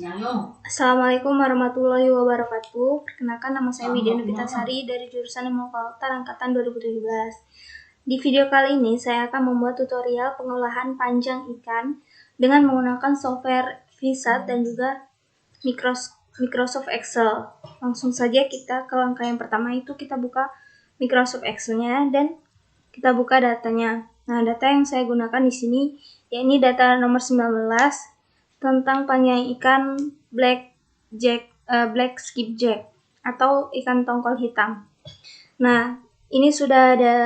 Assalamualaikum warahmatullahi wabarakatuh. Perkenalkan, nama saya Widya Novitasari dari jurusan Ilmu Kelautan angkatan 2017. Di video kali ini saya akan membuat tutorial pengolahan panjang ikan dengan menggunakan software Visat dan juga Microsoft Excel. Langsung saja kita ke langkah yang pertama, itu kita buka Microsoft Excel-nya dan kita buka datanya. Nah, data yang saya gunakan di sini yakni data nomor 19 tentang panjang ikan black skipjack atau ikan tongkol hitam. Nah, ini sudah ada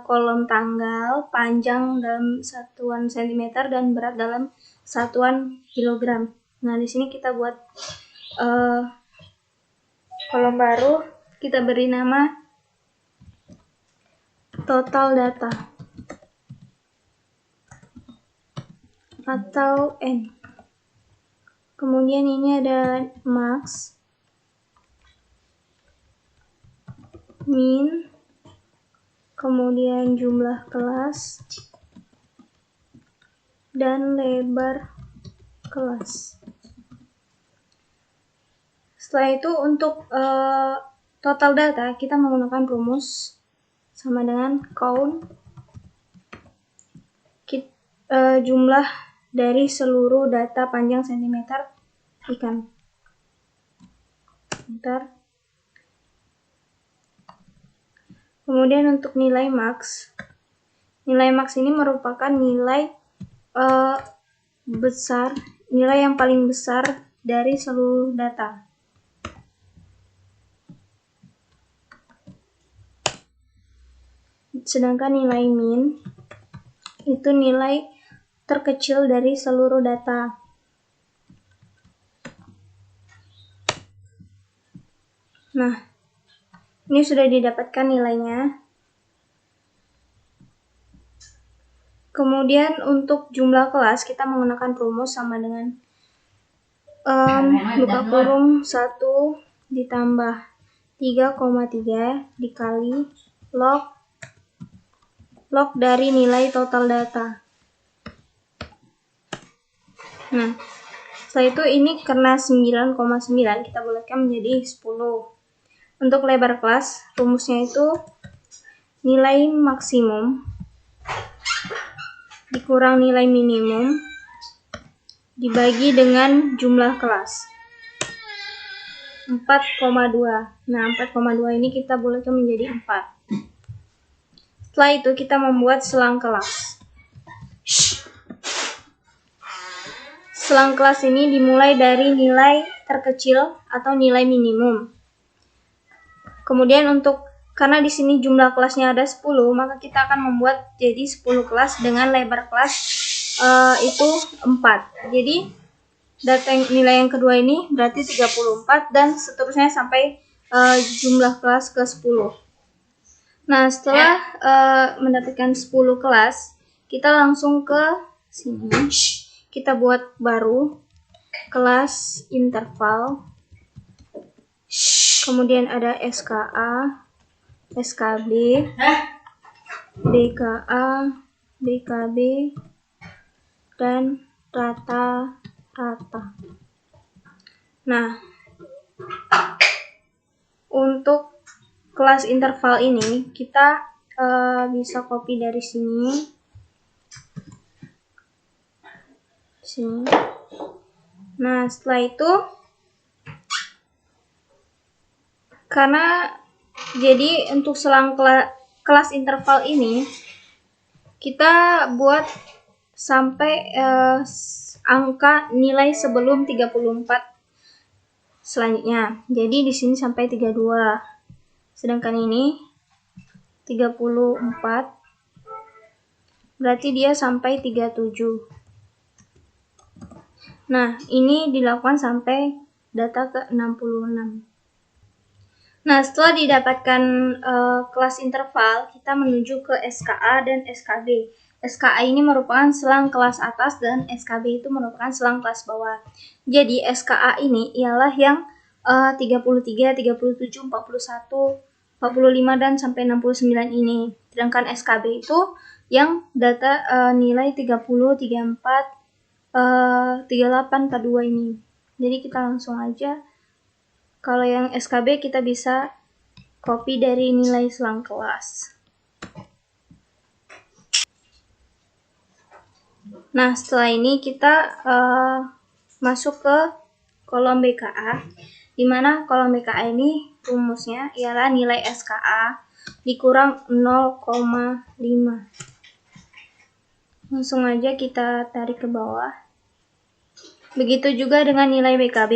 kolom tanggal, panjang dalam satuan cm dan berat dalam satuan kilogram. Nah, di sini kita buat kolom baru, kita beri nama total data atau N. Kemudian ini ada max, min, kemudian jumlah kelas, dan lebar kelas. Setelah itu untuk total data kita menggunakan rumus sama dengan count jumlah dari seluruh data panjang cm ikan. Kemudian untuk nilai max ini merupakan nilai nilai yang paling besar dari seluruh data. Sedangkan nilai min itu nilai terkecil dari seluruh data. Nah, ini sudah didapatkan nilainya. Kemudian untuk jumlah kelas kita menggunakan rumus sama dengan buka kurung 1 ditambah 3,3 dikali log dari nilai total data. Nah, setelah itu ini karena 9,9 kita bulatkan menjadi 10. Untuk lebar kelas, rumusnya itu nilai maksimum dikurang nilai minimum dibagi dengan jumlah kelas. 4,2. Nah, 4,2 ini kita bulatkan menjadi 4. Setelah itu kita membuat selang kelas. Selang kelas ini dimulai dari nilai terkecil atau nilai minimum. Kemudian karena di sini jumlah kelasnya ada 10, maka kita akan membuat jadi 10 kelas dengan lebar kelas itu 4. Jadi nilai yang kedua ini berarti 34 dan seterusnya sampai jumlah kelas ke 10. Nah, setelah mendapatkan 10 kelas, kita langsung ke sini. Kita buat baru kelas interval. Kemudian ada SKA, SKB, BKA, BKB, dan rata-rata. Nah, untuk kelas interval ini kita bisa copy dari sini. Nah, setelah itu karena jadi untuk selang kelas interval ini kita buat sampai angka nilai sebelum 34 selanjutnya. Jadi di sini sampai 32. Sedangkan ini 34. Berarti dia sampai 37. Nah, ini dilakukan sampai data ke 66. Nah, setelah didapatkan kelas interval, kita menuju ke SKA dan SKB. SKA ini merupakan selang kelas atas dan SKB itu merupakan selang kelas bawah. Jadi, SKA ini ialah yang 33, 37, 41, 45, dan sampai 69 ini. Sedangkan SKB itu yang data nilai 30, 34, 38, 42 ini. Jadi kita langsung aja, kalau yang SKB kita bisa copy dari nilai selang kelas. Nah, setelah ini kita masuk ke kolom BKA, di mana kolom BKA ini rumusnya ialah nilai SKA dikurang 0,5. Langsung aja kita tarik ke bawah. Begitu juga dengan nilai BKB.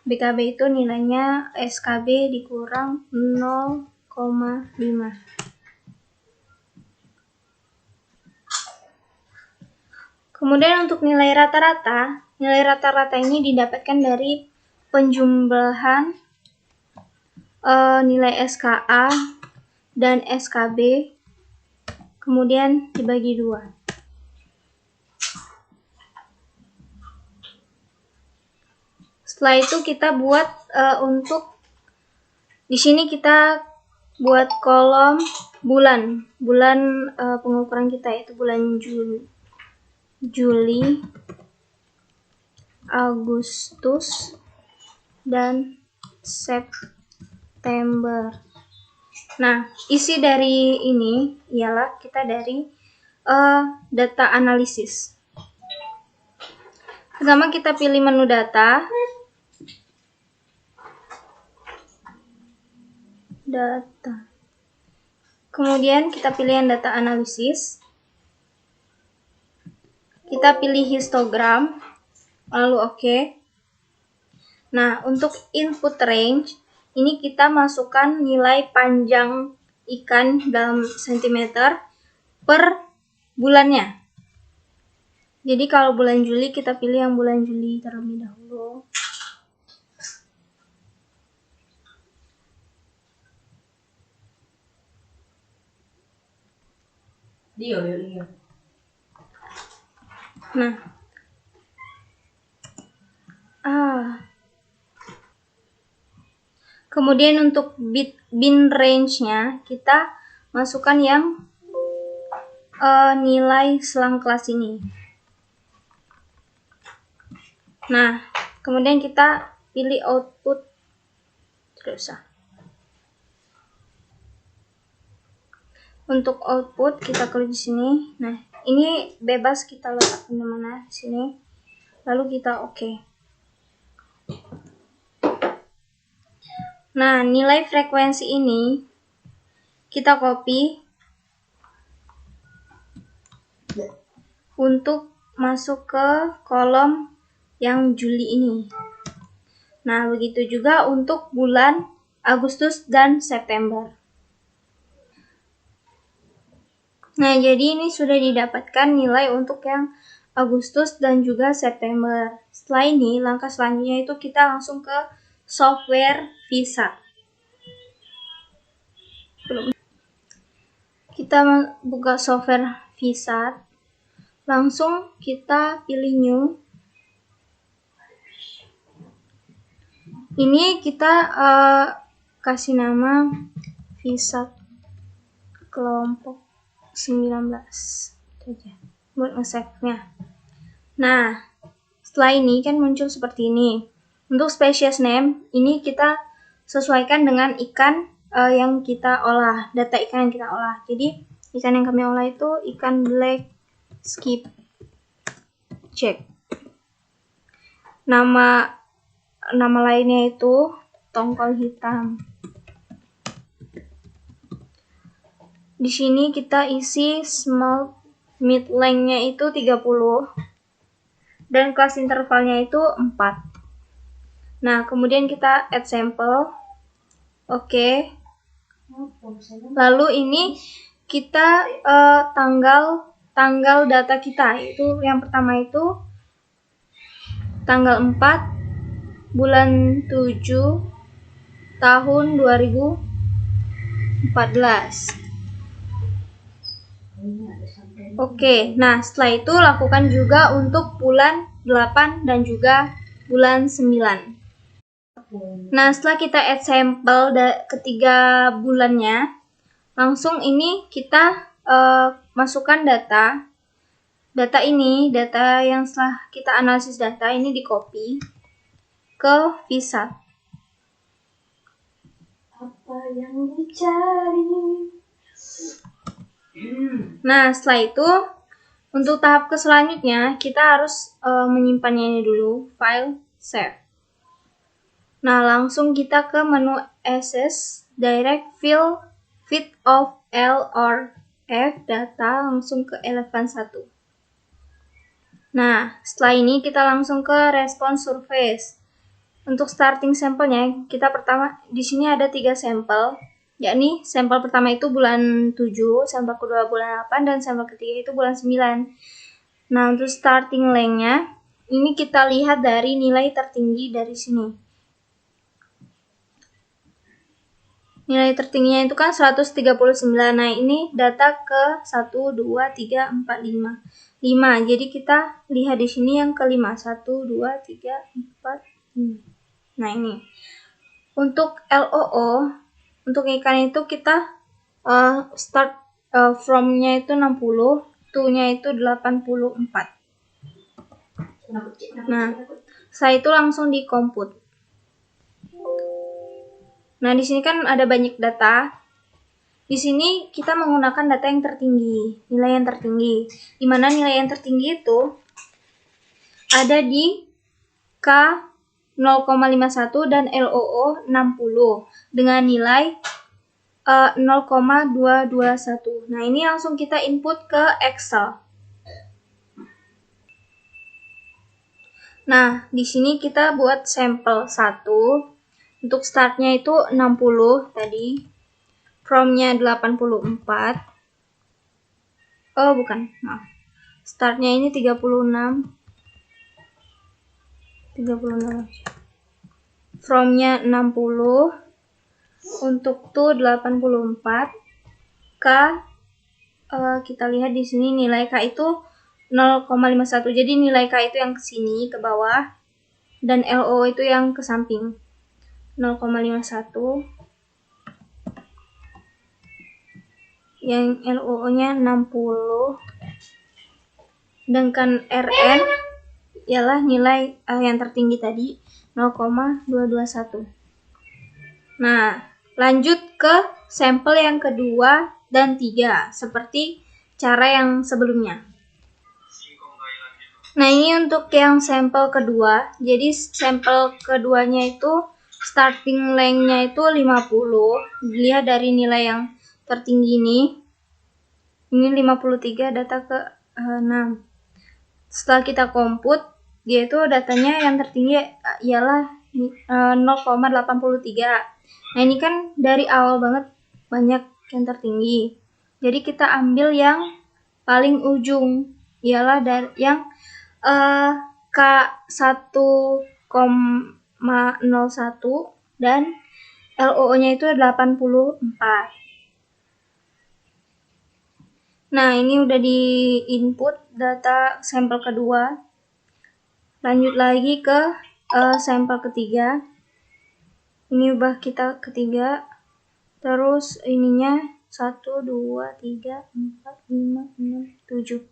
BKB itu nilainya SKB dikurang 0,5. Kemudian untuk nilai rata-rata ini didapatkan dari penjumlahan nilai SKA dan SKB, kemudian dibagi 2. Setelah itu kita buat untuk di sini kita buat kolom bulan pengukuran kita, yaitu bulan Juli, Agustus, dan September. Nah, isi dari ini ialah kita dari data analisis. Pertama kita pilih menu data. Kemudian kita pilih yang data analisis. Kita pilih histogram, lalu oke. Nah, untuk input range, ini kita masukkan nilai panjang ikan dalam sentimeter per bulannya. Jadi kalau bulan Juli, kita pilih yang bulan Juli terlebih dahulu. Nah, kemudian untuk bin range-nya kita masukkan yang nilai selang kelas ini. Nah, kemudian kita pilih output. Untuk output kita klik di sini. Nah, ini bebas kita letak di mana di sini. Lalu kita oke. Nah, nilai frekuensi ini kita copy untuk masuk ke kolom yang Juli ini. Nah, begitu juga untuk bulan Agustus dan September. Nah, jadi ini sudah didapatkan nilai untuk yang Agustus dan juga September. Setelah ini, langkah selanjutnya itu kita langsung ke software Visa. Kita buka software Visa, langsung kita pilih new. Ini kita kasih nama Visa kelompok 19 saja buat nge-save-nya. Nah, setelah ini kan muncul seperti ini. Untuk species name ini kita sesuaikan dengan ikan yang kita olah, data ikan yang kita olah. Jadi ikan yang kami olah itu ikan black skipjack. Nama lainnya itu tongkol hitam. Di sini kita isi small mid length-nya itu 30 dan kelas intervalnya itu 4. Nah, kemudian kita add sample. Oke. Lalu ini kita tanggal data kita, itu yang pertama itu tanggal 4 bulan 7 tahun 2014. Oke, nah setelah itu lakukan juga untuk bulan 8 dan juga bulan 9. Nah, setelah kita add sampel ketiga bulannya, langsung ini kita masukkan data ini, data yang setelah kita analisis data ini di copy. ke Visa. Apa yang dicari? Nah, setelah itu untuk tahap ke selanjutnya kita harus menyimpannya ini dulu, file save. Nah, langsung kita ke menu access, direct fit of L or F data, langsung ke Elevance 1. Nah, setelah ini kita langsung ke response surface. Untuk starting sampelnya, kita pertama di sini ada 3 sampel, yakni sampel pertama itu bulan 7, sampel kedua bulan 8, dan sampel ketiga itu bulan 9. Nah, untuk starting length-nya, ini kita lihat dari nilai tertinggi dari sini. Nilai tertingginya itu kan 139. Nah, ini data ke 1, 2, 3, 4, 5. 5. Jadi kita lihat di sini yang kelima. 1, 2, 3, 4, 5. Nah, ini. Untuk LOO, untuk ikan itu kita start from-nya itu 60, to-nya itu 84. Nah, setelah itu langsung dikomput. Nah, di sini kan ada banyak data. Di sini kita menggunakan data yang tertinggi, nilai yang tertinggi. Di mana nilai yang tertinggi itu ada di K 0,51 dan LOO 60 dengan nilai 0,221. Nah, ini langsung kita input ke Excel. Nah, di sini kita buat sampel 1. Untuk startnya itu 60 tadi. From-nya 84. Oh, bukan. Maaf. Startnya ini 36. 36. From-nya 60. Untuk to 84. K kita lihat di sini nilai K itu 0,51. Jadi nilai K itu yang ke sini ke bawah dan LO itu yang ke samping. 0,51. Yang LO-nya 60. Sedangkan RN ialah nilai yang tertinggi tadi 0,221. Nah, lanjut ke sampel yang kedua dan 3 seperti cara yang sebelumnya. Nah, ini untuk yang sampel kedua. Jadi sampel keduanya itu starting length-nya itu 50. Dilihat dari nilai yang tertinggi ini. Ini 53 data ke 6. Setelah kita komput, dia itu datanya yang tertinggi ialah 0,83. Nah, ini kan dari awal banget banyak yang tertinggi. Jadi kita ambil yang paling ujung, ialah dari yang K 1,01 dan LOO-nya itu 84. Nah, ini udah di input data sampel kedua. Lanjut lagi ke sampel ketiga. Ini ubah kita ketiga. Terus ininya 1, 2, 3, 4, 5, 6, 7.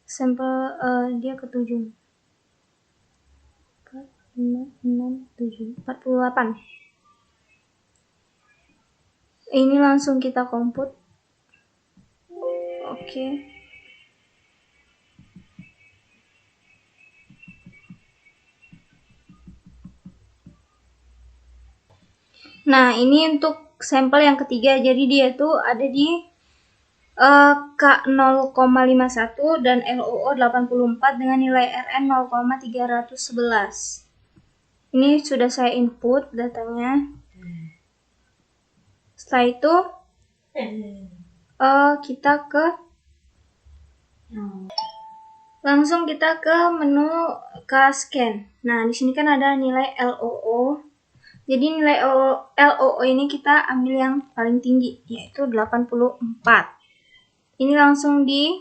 Sampel dia ke 7. 4, 5, 6, 7, 48. Ini langsung kita komput. Oke. Nah, ini untuk sampel yang ketiga. Jadi dia tuh ada di K 0,51 dan LOO 84 dengan nilai RN 0,311. Ini sudah saya input datanya. Setelah itu langsung kita ke menu scan. Nah, di sini kan ada nilai LOO. Jadi nilai LOO ini kita ambil yang paling tinggi, yaitu 84. Ini langsung di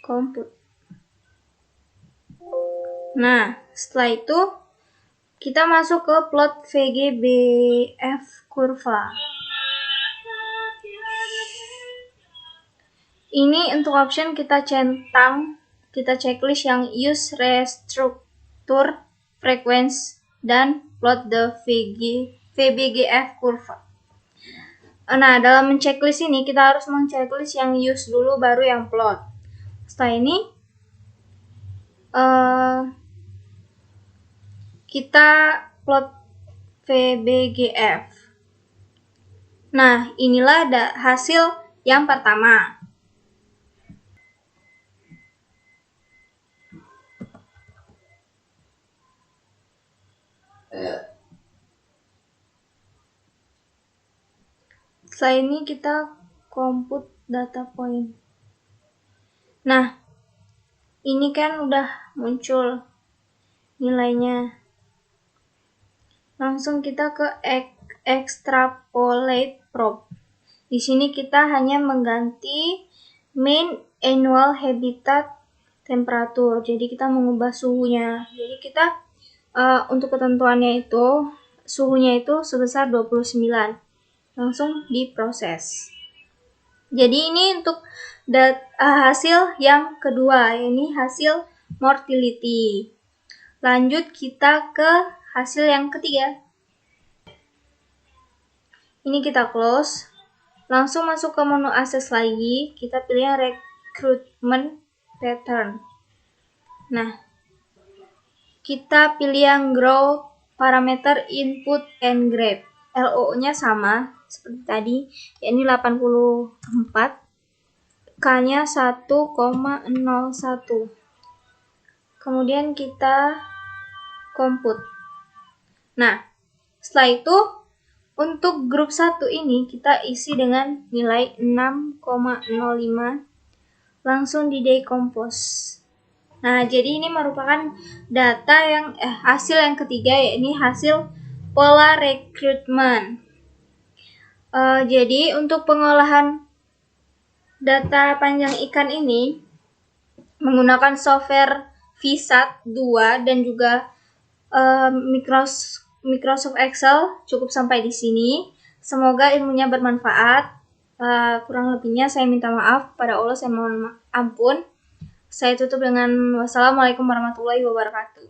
komput. Nah, setelah itu kita masuk ke plot VGBF kurva. Ini untuk option kita centang, kita checklist yang use restruct. temperatur, frequency, dan plot the VBGF curve. Nah, dalam menceklis ini kita harus menceklis yang use dulu, baru yang plot. Setelah ini kita plot VBGF. Nah, inilah hasil yang pertama. Setelah ini kita compute data point. Nah, ini kan udah muncul nilainya. Langsung kita ke extrapolate probe. Di sini kita hanya mengganti mean annual habitat temperatur. Jadi kita mengubah suhunya. Jadi kita untuk ketentuannya itu suhunya itu sebesar 29. Langsung diproses. Jadi ini untuk hasil yang kedua, ini hasil mortality. Lanjut kita ke hasil yang ketiga. Ini kita close. Langsung masuk ke menu akses lagi, kita pilih yang recruitment pattern. Nah, kita pilih yang grow parameter input and grab. LO-nya sama seperti tadi, yakni 84. K-nya 1,01. Kemudian kita compute. Nah, setelah itu untuk grup 1 ini kita isi dengan nilai 6,05, langsung di decompose. Nah, jadi ini merupakan data yang hasil yang ketiga, yakni hasil pola recruitment. Jadi untuk pengolahan data panjang ikan ini menggunakan software VSAT 2 dan juga Microsoft Excel. Cukup sampai di sini. Semoga ilmunya bermanfaat. Kurang lebihnya saya minta maaf pada Allah, saya mohon ampun. Saya tutup dengan wassalamualaikum warahmatullahi wabarakatuh.